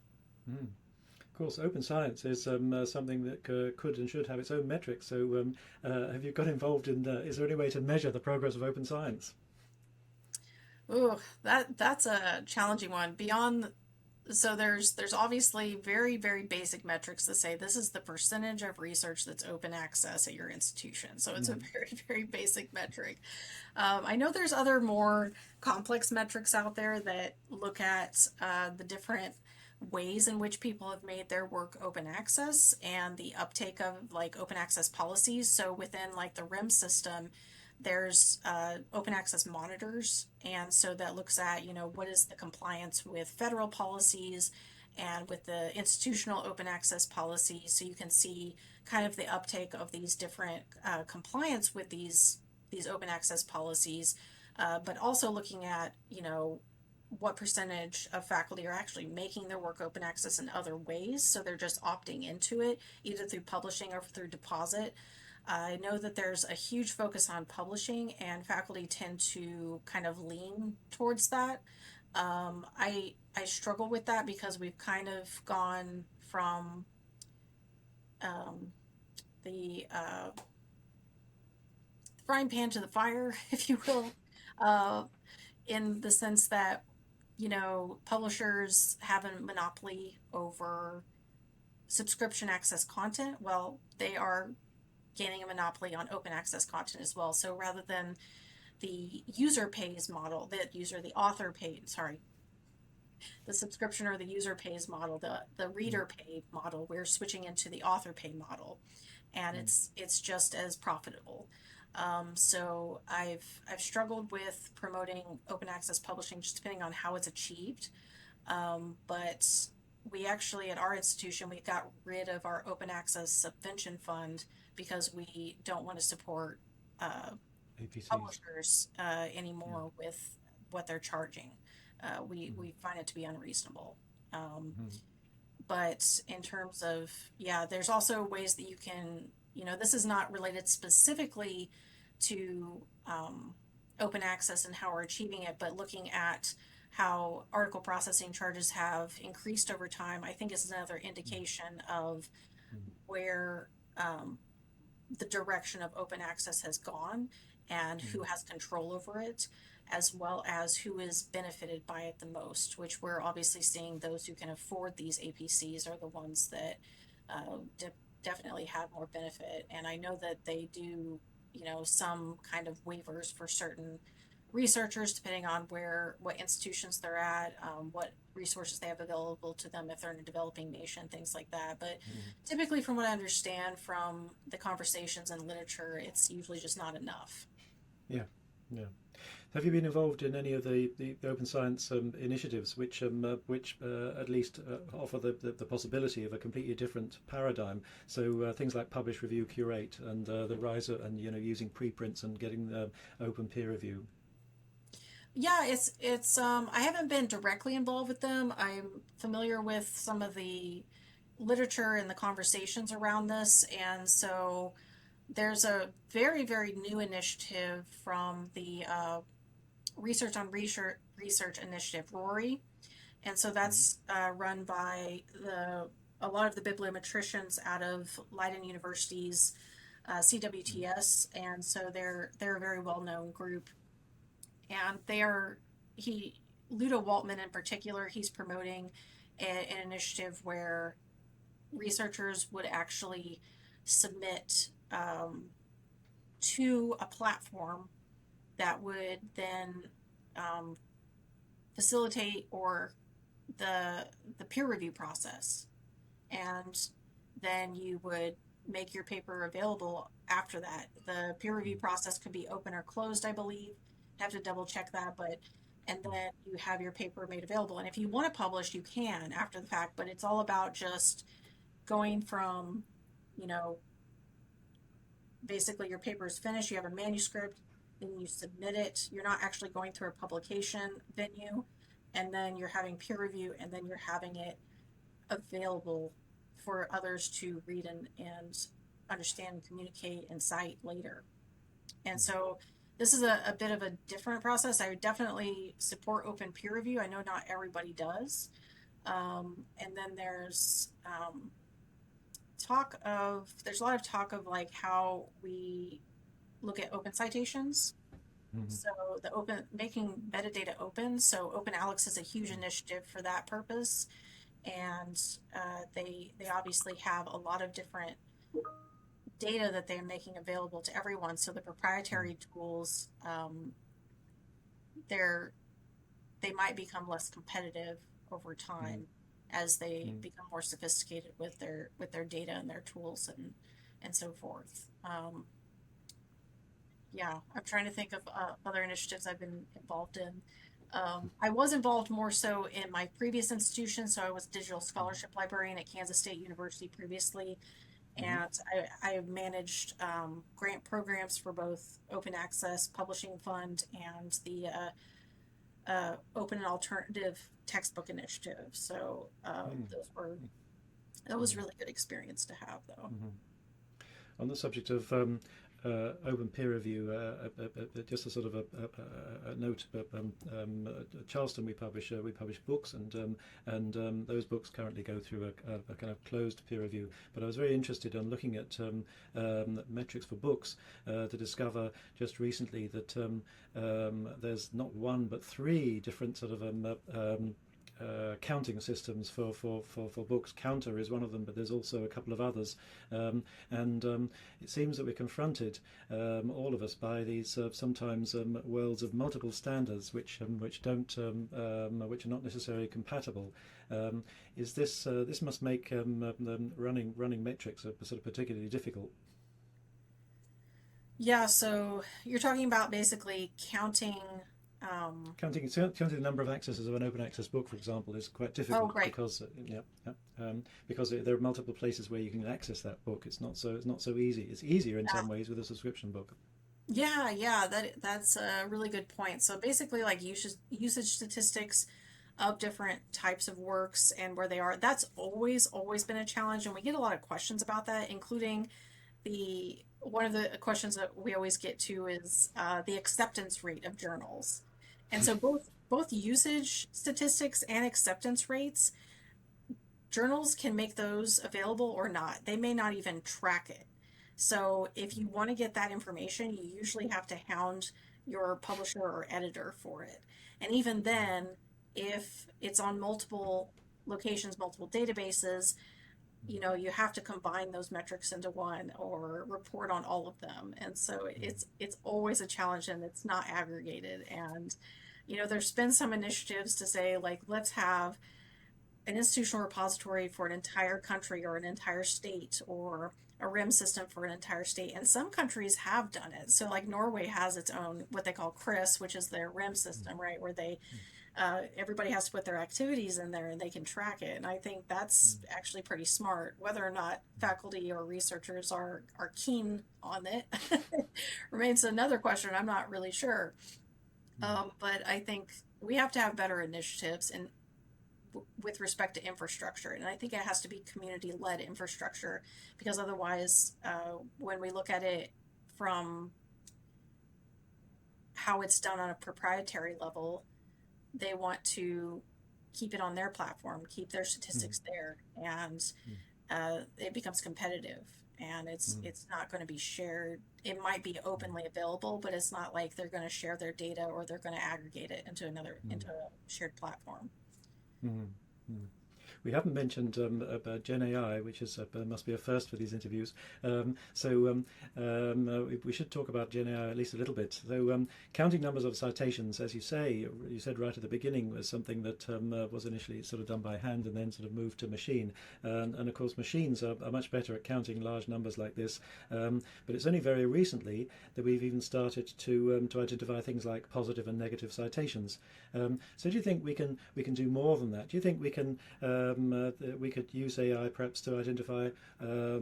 Mm. Of course, open science is something that could and should have its own metrics. So, have you got involved in? Is there any way to measure the progress of open science? Ooh, that's a challenging one. So there's obviously very basic metrics that say this is the percentage of research that's open access at your institution. So it's a Mm. very basic metric. I know there's other more complex metrics out there that look at the different ways in which people have made their work open access and the uptake of like open access policies. So within like the RIM system, there's open access monitors, and so that looks at, what is the compliance with federal policies and with the institutional open access policies. So you can see kind of the uptake of these different compliance with these open access policies, but also looking at, what percentage of faculty are actually making their work open access in other ways. So they're just opting into it, either through publishing or through deposit. I know that there's a huge focus on publishing, and faculty tend to kind of lean towards that. I struggle with that because we've kind of gone from um, the frying pan to the fire, if you will, uh, in the sense that publishers have a monopoly over subscription access content. Well, they are gaining a monopoly on open access content as well. So rather than the user pays model, the author pays, sorry, the subscription or the user pays model, the reader pay model, we're switching into the author pay model, and Mm. it's just as profitable. So I've struggled with promoting open access publishing just depending on how it's achieved. But we actually at our institution we got rid of our open access subvention fund because we don't want to support uh, APCs. publishers Yeah. anymore with what they're charging. Mm. We find it to be unreasonable. Um, Mm. but in terms of, yeah, there's also ways that you can, this is not related specifically to open access and how we're achieving it, but looking at how article processing charges have increased over time, I think is another Mm. indication of Mm. where the direction of open access has gone and who Mm. has control over it, as well as who is benefited by it the most, which we're obviously seeing those who can afford these APCs are the ones that definitely have more benefit. And I know that they do, some kind of waivers for certain researchers depending on what institutions they're at, what resources they have available to them if they're in a developing nation, things like that. But Mm. typically, from what I understand from the conversations and literature, it's usually just not enough. Yeah. Yeah. Have you been involved in any of the open science initiatives which at least offer the possibility of a completely different paradigm? So things like publish, review, curate, and the rise of, and using preprints and getting open peer review. Yeah, it's I haven't been directly involved with them. I'm familiar with some of the literature and the conversations around this, and so there's a very new initiative from the Research Initiative, Rory, and so Mm. that's run by the a lot of the bibliometricians out of Leiden University's Mm. CWTS, and so they're a very well known group, and they are he Ludo Waltman in particular. He's promoting an initiative where researchers would actually submit to a platform that would then um, facilitate or the peer review process, and then you would make your paper available after that. The peer review Mm. process could be open or closed, I believe. Have to double check that, but and Mm. then you have your paper made available. And if you want to publish, you can after the fact, but it's all about just going from, you know, basically your paper is finished, you have a manuscript, then you submit it. You're not actually going through a publication venue, and then you're having peer review, and then you're having it available for others to read and understand, communicate, and cite later. And Mm. so this is a bit of a different process. I would definitely support open peer review. I know not everybody does. And then there's a lot of talk of like how we look at open citations. Mhm. So making metadata open. So Open Alex is a huge initiative for that purpose, and they obviously have a lot of different data that they're making available to everyone. So the proprietary tools, they're they might become less competitive over Mhm. time as they Mhm. become more sophisticated with their data and their tools and so forth. Yeah, I'm trying to think of other initiatives I've been involved in. I was involved more so in my previous institution, so I was digital scholarship librarian at Kansas State University previously, Mhm. and I managed grant programs for both Open Access Publishing Fund and the Open and Alternative Textbook Initiative. So Mhm. that was Mhm. really good experience to have, though. Mhm. On the subject of open peer review, just a sort of a note. At Charleston, we publish books, and those books currently go through a kind of closed peer review. But I was very interested in looking at metrics for books to discover just recently that there's not one but three different sort of counting systems for books. Counter is one of them, but there's also a couple of others. And it seems that we're confronted, all of us, by these sometimes worlds of multiple standards, which don't which are not necessarily compatible. Is this must make running metrics sort of particularly difficult? Yeah, so you're talking about basically counting. Um, Counting the number of accesses of an open access book, for example, is quite oh, difficult right. because because there are multiple places where you can access that book. It's not so easy. It's easier in some ways with a subscription book. Yeah, that's a really good point. So basically, like usage statistics of different types of works and where they are. That's always been a challenge, and we get a lot of questions about that, including the one of the questions that we always get to is the acceptance rate of journals. And so both usage statistics and acceptance rates, journals can make those available or not. They may not even track it. So if you want to get that information, you usually have to hound your publisher or editor for it. And even then, if it's on multiple locations, multiple databases, you have to combine those metrics into one or report on all of them. And so it's always a challenge, and it's not aggregated. And there's been some initiatives to say, like, let's have an institutional repository for an entire country or an entire state, or a RIM system for an entire state. And some countries have done it. So like Norway has its own, what they call CRIS, which is their RIM system, right? Where they everybody has to put their activities in there and they can track it. And I think that's actually pretty smart. Whether or not faculty or researchers are keen on it remains another question. I'm not really sure. But I think we have to have better initiatives and with respect to infrastructure. And I think it has to be community led infrastructure, because otherwise, when we look at it from how it's done on a proprietary level, they want to keep it on their platform, keep their statistics there, and it becomes competitive. And it's not going to be shared. It might be openly available, but it's not like they're going to share their data or they're going to aggregate it into a shared platform. We haven't mentioned about Gen AI, which is must be a first for these interviews. We should talk about Gen AI at least a little bit. So, counting numbers of citations, as you say, you said right at the beginning, was something that was initially sort of done by hand and then sort of moved to machine. And of course, machines are much better at counting large numbers like this. But it's only very recently that we've even started to identify things like positive and negative citations. So, do you think we can do more than that? Do you think we could use AI perhaps to identify a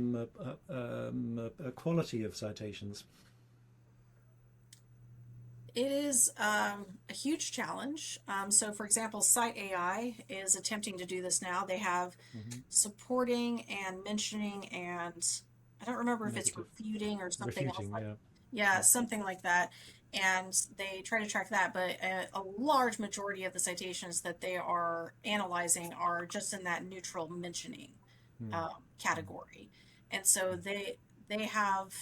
quality of citations? It is a huge challenge. So, for example, Cite AI is attempting to do this now. They have Hmm. supporting and mentioning, and I don't remember if it's Negative, refuting or something else refuting, like, yeah. yeah, something like that. and they try to track that, but a large majority of the citations that they are analyzing are just in that neutral mentioning Mm. category. And so they have,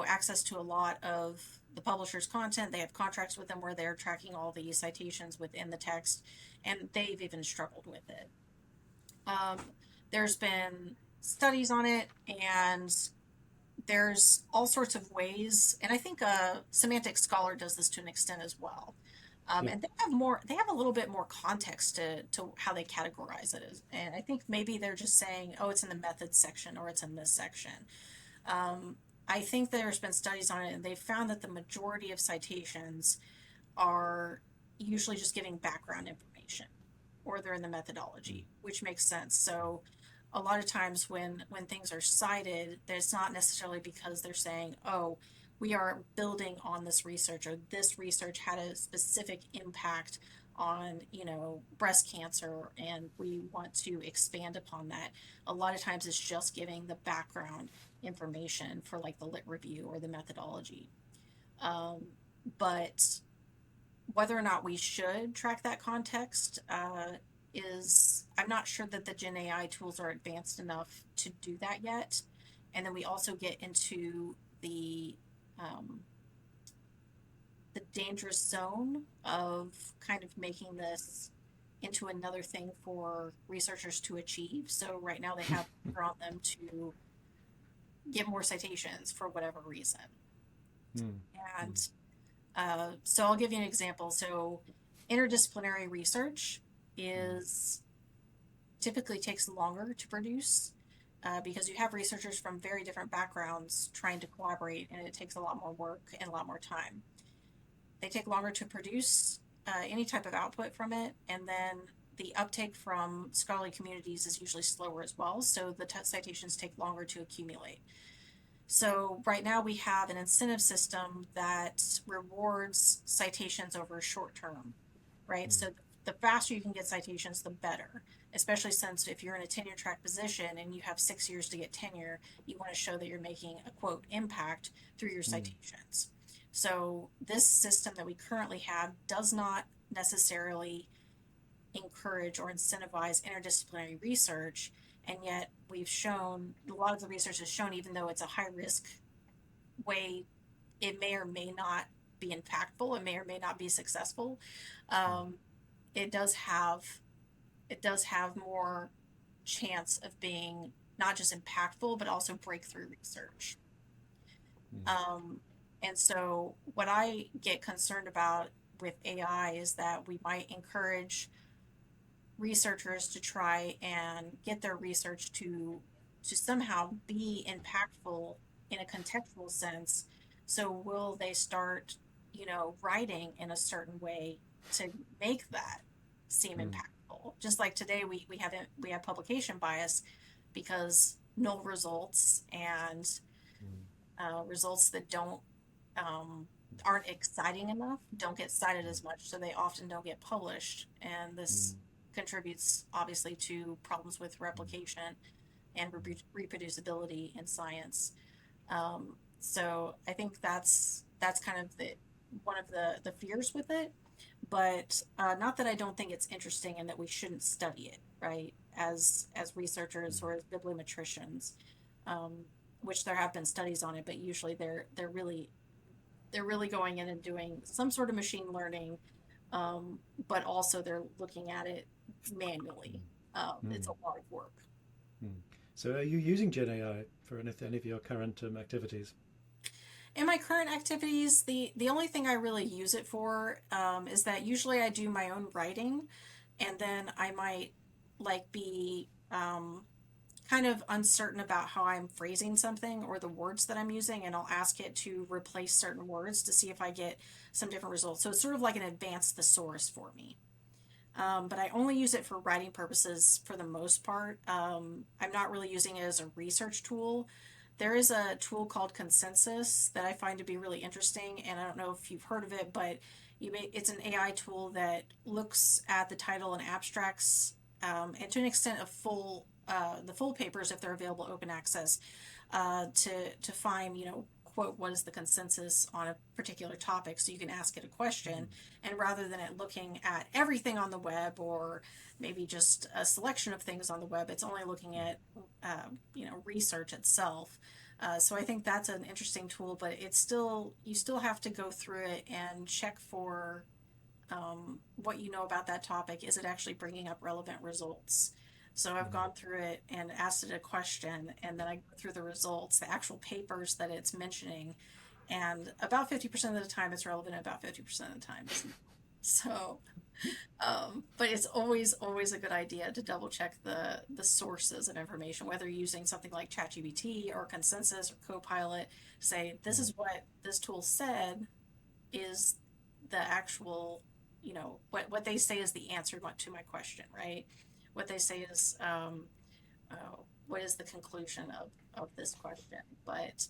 access to a lot of the publisher's content. They have contracts with them where they're tracking all the citations within the text, and they've even struggled with it. Um, there's been studies on it, and there's all sorts of ways, and I think a semantic scholar does this to an extent as well. Yeah. And they have a little bit more context to how they categorize it. And I think maybe they're just saying, oh, it's in the methods section or it's in this section. I think there's been studies on it, and they've found that the majority of citations are usually just giving background information, or they're in the Mm. methodology, which makes sense. So a lot of times when things are cited, it's not necessarily because they're saying, oh, we are building on this research, or this research had a specific impact on, breast cancer, and we want to expand upon that. A lot of times it's just giving the background information for like the lit review or the methodology. um, but whether or not we should track that context is, I'm not sure that the Gen AI tools are advanced enough to do that yet. And then we also get into um, the dangerous zone of kind of making this into another thing for researchers to achieve. So right now they have pressure on them to get more citations for whatever reason. Mm. Mm. And so I'll give you an example. So interdisciplinary research Mm. is typically takes longer to produce because you have researchers from very different backgrounds trying to collaborate, and it takes a lot more work and a lot more time. They take longer to produce any type of output from it, and then the uptake from scholarly communities is usually slower as well. So the citations take longer to accumulate. So right now we have an incentive system that rewards citations over short term, right? Mm. So the faster you can get citations, the better, especially since if you're in a tenure track position and you have 6 years to get tenure, you want to show that you're making a quote impact through your Mm. citations. So this system that we currently have does not necessarily encourage or incentivize interdisciplinary research. And yet we've shown, a lot of the research has shown, even though it's a high risk way, it may or may not be impactful, it may or may not be successful. Mm. um, it does have more chance of being not just impactful but also breakthrough research. Mm. um, and so what I get concerned about with AI is that we might encourage researchers to try and get their research to somehow be impactful in a contextual sense. So will they start, writing in a certain way to make that seem Mm. impactful? Just like today we have publication bias because null results and Mm. results that don't aren't exciting enough don't get cited Mm. as much, so they often don't get published, and this Mm. contributes obviously to problems with Mm. replication and Mm. reproducibility in science. So I think that's kind of the one of the fears with it, but not that I don't think it's interesting and that we shouldn't study it, right? As researchers Mm. or as bibliometricians, um, which there have been studies on it, but usually they're really going in and doing some sort of machine learning, but also they're looking at it manually. It's Mm. a lot of work. Mm. So, are you using Gen AI for any of your current activities? In my current activities, the only thing I really use it for is that usually I do my own writing, and then I might like be kind of uncertain about how I'm phrasing something or the words that I'm using, and I'll ask it to replace certain words to see if I get some different results. So it's sort of like an advanced thesaurus for me. But I only use it for writing purposes for the most part. I'm not really using it as a research tool. There is a tool called Consensus that I find to be really interesting, and I don't know if you've heard of it, but it's an AI tool that looks at the title and abstracts, and to an extent, the full papers if they're available open access, to find quote, what is the consensus on a particular topic, so you can ask it a question, and rather than it looking at everything on the web or maybe just a selection of things on the web, it's only looking at research itself. So I think that's an interesting tool, but you still have to go through it and check for what you know about that topic. Is it actually bringing up relevant results? So I've gone through it and asked it a question, and then I go through the results, the actual papers that it's mentioning, and about 50% of the time it's relevant, about 50% of the time it's not. So, but it's always a good idea to double check the sources of information, whether you're using something like ChatGPT or Consensus or Copilot. Say, this is what this tool said is the actual, what they say is the answer to my question, right? What they say is, what is the conclusion of this question? But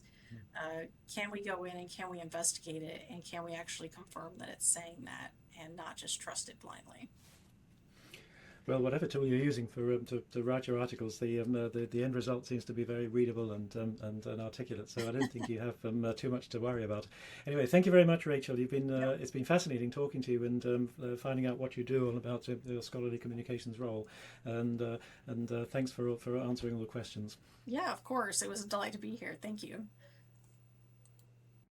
can we go in and can we investigate it, and can we actually confirm that it's saying that and not just trust it blindly? Well, whatever tool you're using for to write your articles, the end result seems to be very readable and articulate. So I don't think you have too much to worry about. Anyway, thank you very much, Rachel. You've been it's been fascinating talking to you and finding out what you do all about your scholarly communications role. And thanks for answering all the questions. Yeah, of course. It was a delight to be here. Thank you.